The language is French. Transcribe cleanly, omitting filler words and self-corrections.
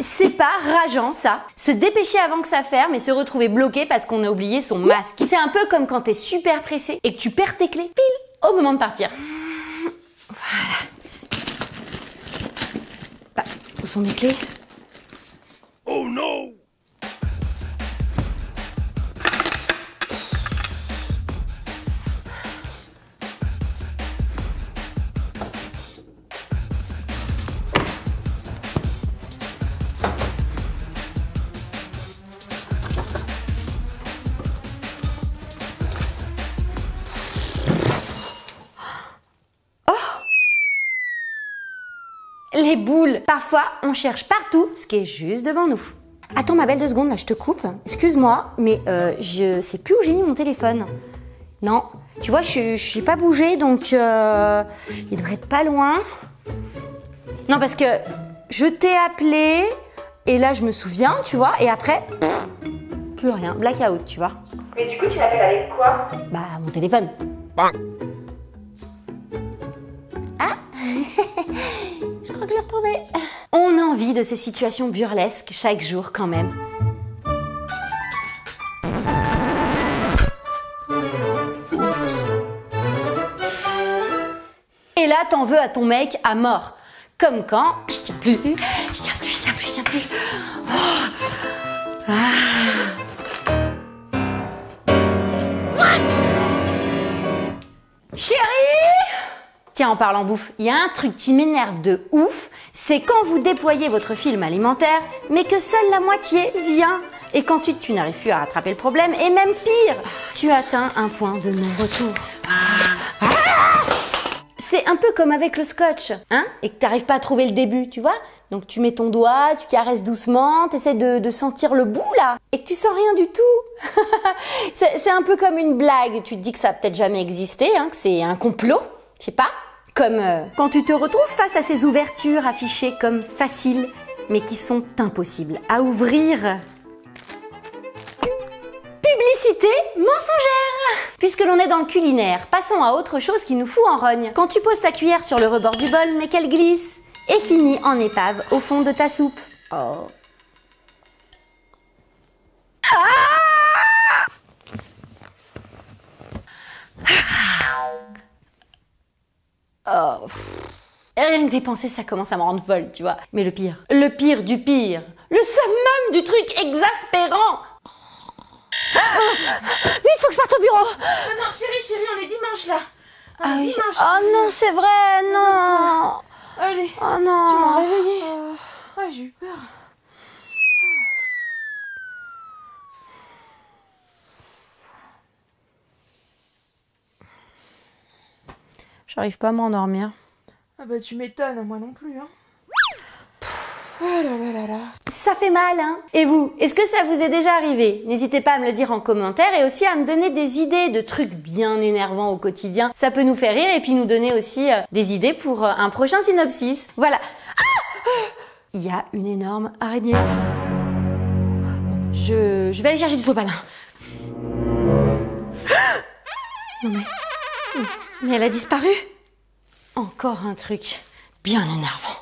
C'est pas rageant ça. Se dépêcher avant que ça ferme et se retrouver bloqué parce qu'on a oublié son masque. C'est un peu comme quand t'es super pressé et que tu perds tes clés pile au moment de partir. Voilà. Bah, où sont mes clés? Oh non! Les boules. Parfois, on cherche partout ce qui est juste devant nous. Attends ma belle 2 secondes, là je te coupe. Excuse-moi, mais je sais plus où j'ai mis mon téléphone. Non, tu vois, je suis pas bougée, donc il devrait être pas loin. Non, parce que je t'ai appelé, et là je me souviens, tu vois, et après, plus rien, blackout, tu vois. Mais du coup, tu l'appelles avec quoi? Bah, mon téléphone. Bang. Ah je crois que je l'ai retrouvé. On a envie de ces situations burlesques chaque jour quand même. Et là, t'en veux à ton mec à mort. Comme quand je tiens plus, je tiens plus, je tiens plus, je tiens plus. Oh. Ah. Chérie! Tiens, en parlant bouffe, il y a un truc qui m'énerve de ouf, c'est quand vous déployez votre film alimentaire, mais que seule la moitié vient, et qu'ensuite tu n'arrives plus à rattraper le problème, et même pire, tu atteins un point de non-retour. C'est un peu comme avec le scotch, hein, et que tu n'arrives pas à trouver le début, tu vois? Donc tu mets ton doigt, tu caresses doucement, tu essaies de sentir le bout là, et que tu sens rien du tout. C'est un peu comme une blague, tu te dis que ça a peut-être jamais existé, hein, que c'est un complot, je sais pas. Comme quand tu te retrouves face à ces ouvertures affichées comme faciles, mais qui sont impossibles à ouvrir. Publicité mensongère! Puisque l'on est dans le culinaire, passons à autre chose qui nous fout en rogne. Quand tu poses ta cuillère sur le rebord du bol, mais qu'elle glisse et finit en épave au fond de ta soupe. Oh. Oh. Rien que d'y penser, ça commence à me rendre folle, tu vois. Mais le pire du pire, le summum du truc exaspérant. Vite, faut que je parte au bureau. Non, chérie, on est dimanche là. Ah oui. Dimanche. Oh non, c'est vrai, non. Allez, Oh non. tu m'as réveillée. Ouais, j'ai eu peur. J'arrive pas à m'endormir. Ah bah tu m'étonnes, moi non plus, hein. Oh là là là là. Ça fait mal, hein? Et vous, est-ce que ça vous est déjà arrivé? N'hésitez pas à me le dire en commentaire et aussi à me donner des idées de trucs bien énervants au quotidien. Ça peut nous faire rire et puis nous donner aussi des idées pour un prochain synopsis. Voilà. Ah! Il y a une énorme araignée. Bon, je vais aller chercher du sopalin. Non mais elle a disparu. Encore un truc bien énervant.